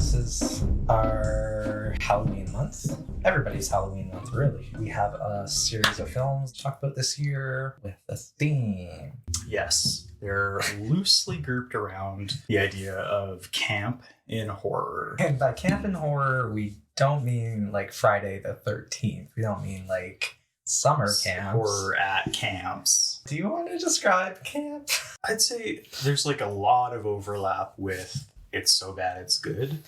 This is our Halloween month. Everybody's Halloween month, really. We have a series of films to talk about this year with a theme. Yes, they're loosely grouped around the idea of camp in horror. And by camp in horror, we don't mean like Friday the 13th. We don't mean like summer camps. Horror at camps. Do you want to describe camp? I'd say there's like a lot of overlap with it's so bad it's good.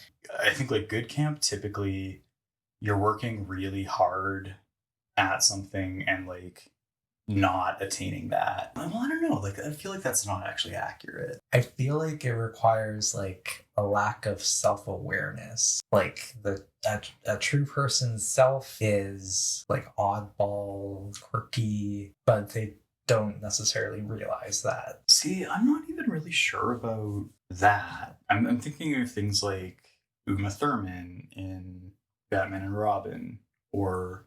I think like good camp, typically you're working really hard at something and like not attaining that. Well, I don't know. Like, I feel like that's not actually accurate. I feel like it requires like a lack of self-awareness. Like a true person's self is like oddball, quirky, but they don't necessarily realize that. See, I'm not even really sure about that. I'm thinking of things like Uma Thurman in Batman and Robin, or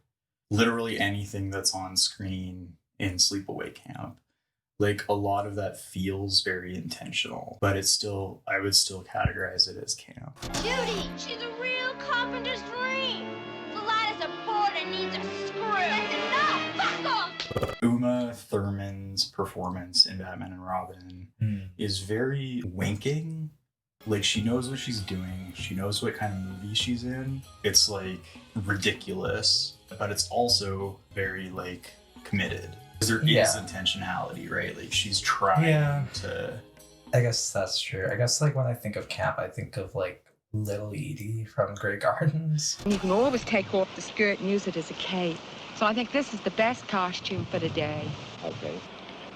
literally anything that's on screen in Sleepaway Camp. Like, a lot of that feels very intentional, but it's still, I would still categorize it as camp. Judy, she's a real carpenter's dream. The light is a board and needs a screw. That's enough. Fuck off. Uma Thurman's performance in Batman and Robin is very winking. Like, she knows what she's doing. She knows what kind of movie she's in. It's like ridiculous, but it's also very like committed. Because there is intentionality, right? Like, she's trying to... I guess that's true. I guess, like, when I think of camp, I think of, like, Little Edie from Grey Gardens. You can always take off the skirt and use it as a cape. So I think this is the best costume for the day. Okay.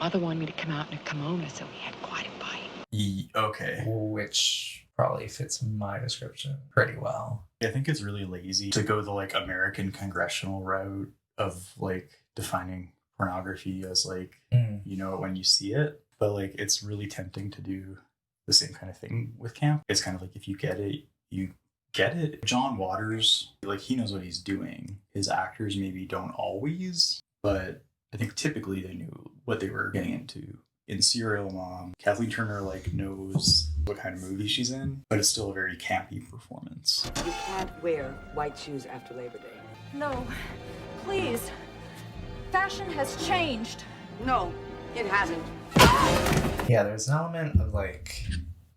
Mother wanted me to come out in a kimono, so we had quite a bite. Okay. Which probably fits my description pretty well. I think it's really lazy to go the, like, American congressional route of, like, defining pornography as like you know it when you see it, but like it's really tempting to do the same kind of thing with camp. It's kind of like, if you get it, you get it. John Waters, like, he knows what he's doing. His actors maybe don't always, but I think typically they knew what they were getting into. In Serial Mom, Kathleen Turner like knows what kind of movie she's in, but it's still a very campy performance. You can't wear white shoes after Labor Day. No, please. Fashion has changed. No, it hasn't. Yeah, there's an element of like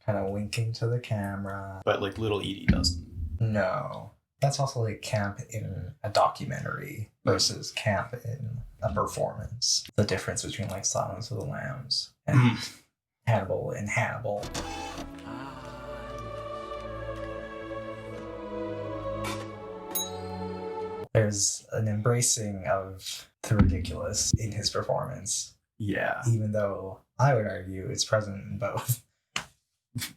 kind of winking to the camera. But like Little Edie doesn't. No. That's also like camp in a documentary versus camp in a performance. The difference between like Silence of the Lambs and Hannibal and Hannibal. There's an embracing of the ridiculous in his performance. Yeah. Even though I would argue it's present in both.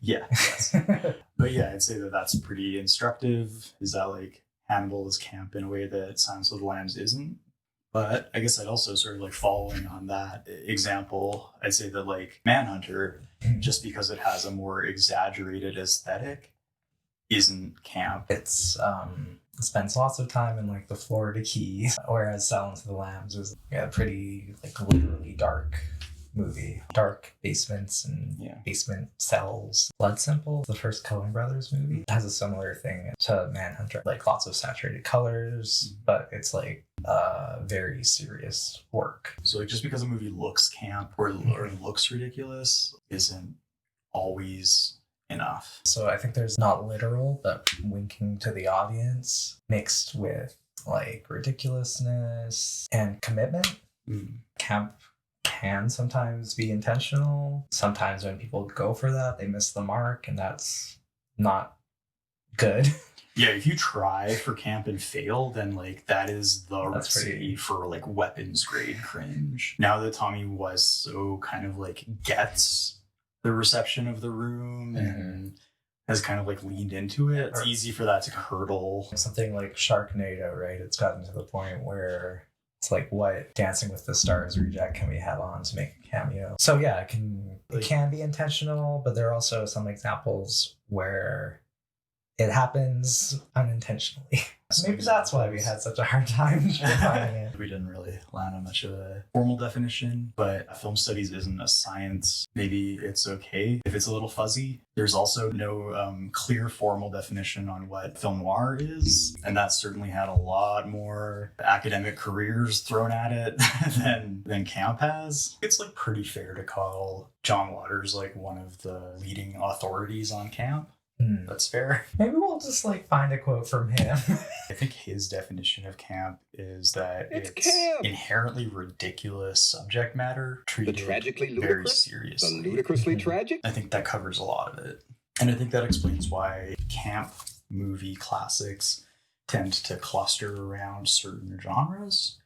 Yeah. Yes. But yeah, I'd say that that's pretty instructive. Is that like Hannibal is camp in a way that Silence of the Lambs isn't? But I guess I'd also sort of like following on that example, I'd say that like Manhunter, just because it has a more exaggerated aesthetic, isn't camp. It's spends lots of time in like the Florida Keys, whereas Silence of the Lambs is a pretty like literally dark movie. Dark basements and basement cells. Blood Simple, the first Coen Brothers movie, has a similar thing to Manhunter. Like lots of saturated colors, but it's like very serious work. So like just because a movie looks camp or looks ridiculous isn't always enough. So I think there's not literal, but winking to the audience mixed with like ridiculousness and commitment. Camp can sometimes be intentional. Sometimes when people go for that, they miss the mark, and that's not good. Yeah, if you try for camp and fail, then like that is the recipe for like weapons grade cringe. Now that Tommy Wiseau kind of like gets the reception of the room and has kind of like leaned into it, it's easy for that to curdle. Something like Sharknado, right? It's gotten to the point where it's like, what Dancing with the Stars reject can we have on to make a cameo? So yeah, it can be intentional, but there are also some examples where it happens unintentionally. Maybe that's why we had such a hard time defining it. We didn't really land on much of a formal definition, but film studies isn't a science. Maybe it's okay if it's a little fuzzy. There's also no clear formal definition on what film noir is, and that certainly had a lot more academic careers thrown at it than camp has. It's like pretty fair to call John Waters like one of the leading authorities on camp. That's fair. Maybe we'll just like find a quote from him. I think his definition of camp is that it's camp. Inherently ridiculous subject matter treated The tragically very ludicrous? seriously. The ludicrously tragic? I think that covers a lot of it. And I think that explains why camp movie classics tend to cluster around certain genres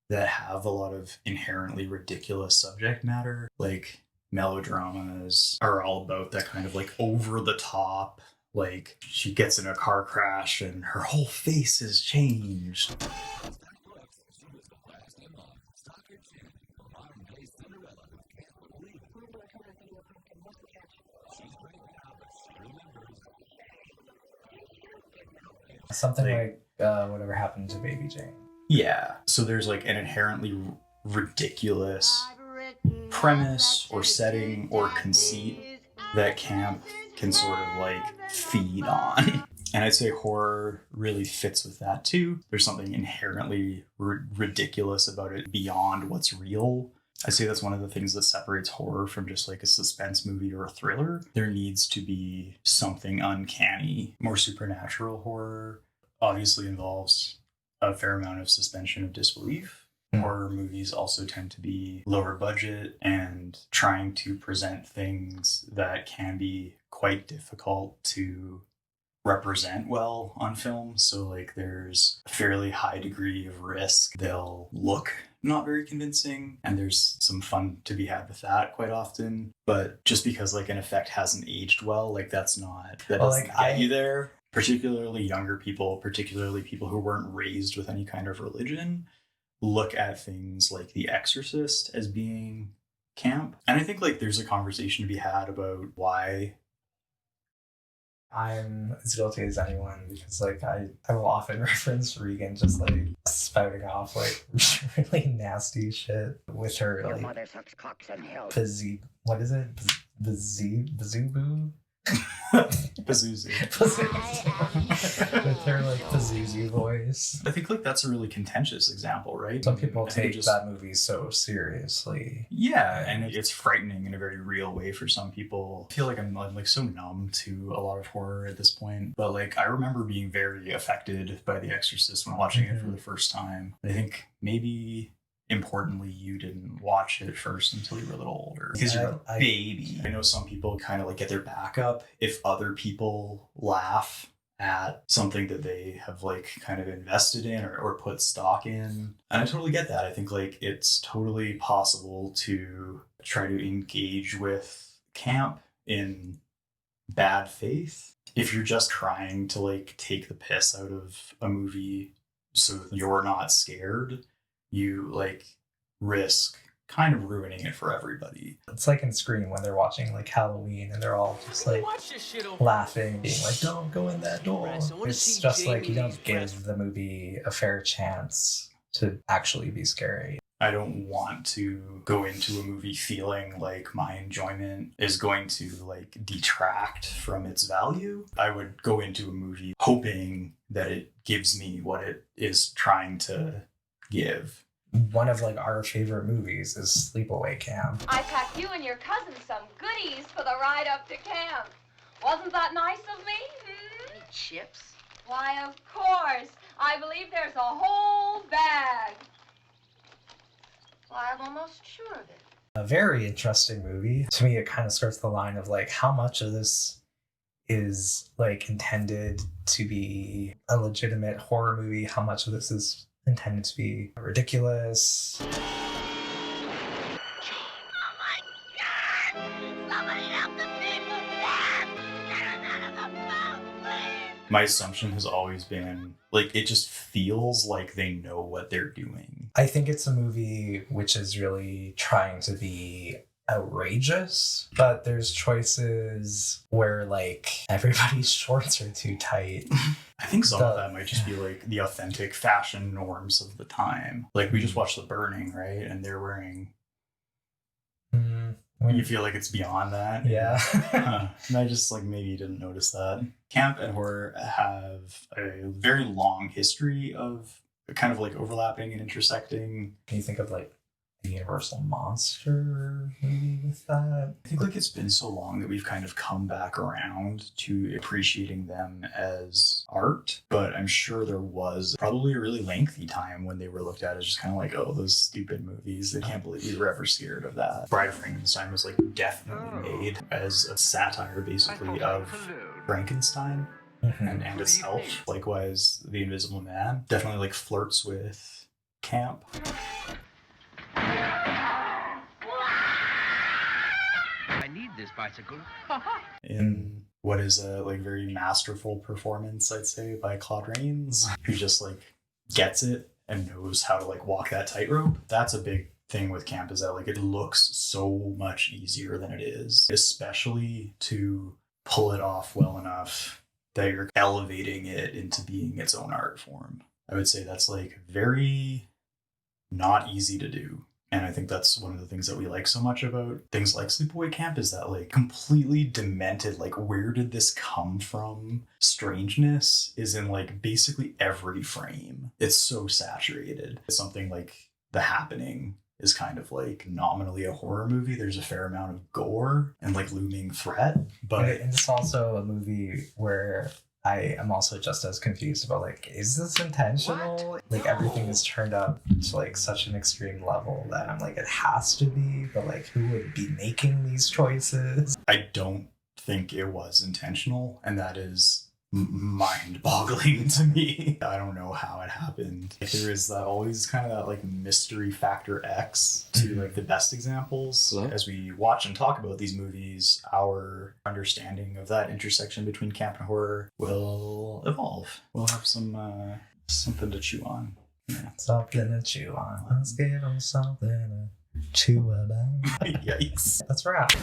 that have a lot of inherently ridiculous subject matter. Like melodramas are all about that kind of like over the top, like she gets in a car crash and her whole face is changed. Something like Whatever Happened to Baby Jane. Yeah. So there's like an inherently ridiculous premise or setting or conceit that camp can sort of like feed on. And I'd say horror really fits with that too. There's something inherently ridiculous about it beyond what's real. I'd say that's one of the things that separates horror from just like a suspense movie or a thriller. There needs to be something uncanny. More supernatural horror obviously involves a fair amount of suspension of disbelief. Horror movies also tend to be lower budget and trying to present things that can be quite difficult to represent well on film. So like there's a fairly high degree of risk. They'll look not very convincing, and there's some fun to be had with that quite often. But just because like an effect hasn't aged well, like that doesn't get you there. Particularly younger people, particularly people who weren't raised with any kind of religion, look at things like The Exorcist as being camp. And I think like there's a conversation to be had about why I'm as guilty as anyone, because like I will often reference Regan just like spouting off like really nasty shit with her like what is it? Bazoobu? Pazuzu. With her like Pazuzu voice. I think like that's a really contentious example, right? Some people take that movie so seriously. Yeah, and it's frightening in a very real way for some people. I feel like I'm like so numb to a lot of horror at this point, but like I remember being very affected by The Exorcist when watching it for the first time. I think maybe importantly, you didn't watch it first until you were a little older because you're a baby. I know some people kind of like get their back up if other people laugh at something that they have like kind of invested in or put stock in. And I totally get that. I think like it's totally possible to try to engage with camp in bad faith if you're just trying to like take the piss out of a movie so you're not scared. You like risk kind of ruining it for everybody. It's like in Scream when they're watching like Halloween and they're all just like laughing, being like, "Don't go in that door." It's just like you don't give the movie a fair chance to actually be scary. I don't want to go into a movie feeling like my enjoyment is going to like detract from its value. I would go into a movie hoping that it gives me what it is trying to give. One of like our favorite movies is Sleepaway Camp. I packed you and your cousin some goodies for the ride up to camp. Wasn't that nice of me? Any chips? Why, of course. I believe there's a whole bag. Why, I'm almost sure of it. A very interesting movie. To me, it kind of skirts the line of like how much of this is like intended to be a legitimate horror movie, how much of this is intended to be ridiculous. Oh my God! Somebody help the people there! Get them out of the boat, please! My assumption has always been like it just feels like they know what they're doing. I think it's a movie which is really trying to be outrageous, but there's choices where like everybody's shorts are too tight. I think some of that might just be like the authentic fashion norms of the time. Like we just watched The Burning, right? And they're wearing. You feel like it's beyond that? Yeah. And I just like maybe didn't notice that. Camp and horror have a very long history of kind of like overlapping and intersecting. Can you think of like a Universal monster movie with that? I think like it's been so long that we've kind of come back around to appreciating them as art, but I'm sure there was probably a really lengthy time when they were looked at as just kind of like, oh, those stupid movies. I can't believe we were ever scared of that. Bride of Frankenstein was like definitely made as a satire basically of Frankenstein. And itself. Likewise, The Invisible Man definitely like flirts with camp. I need this bicycle. In what is a like very masterful performance, I'd say, by Claude Rains, who just like gets it and knows how to like walk that tightrope. That's a big thing with camp, is that like it looks so much easier than it is, especially to pull it off well enough that you're elevating it into being its own art form. I would say that's like very not easy to do. And I think that's one of the things that we like so much about things like Sleepaway Camp, is that like completely demented, like where did this come from? Strangeness is in like basically every frame. It's so saturated. It's something like The Happening is kind of like nominally a horror movie. There's a fair amount of gore and like looming threat, but it's also a movie where I am also just as confused about like, is this intentional? What? Like everything is turned up to like such an extreme level that I'm like, it has to be, but like who would be making these choices? I don't think it was intentional, and that is mind-boggling to me. I don't know how it happened. There is that always kind of that like mystery factor X to like the best examples. As we watch and talk about these movies, our understanding of that intersection between camp and horror will evolve. We'll have some something to chew on. Yeah. Something to chew on. Let's give them something to chew about. Yikes. That's a wrap.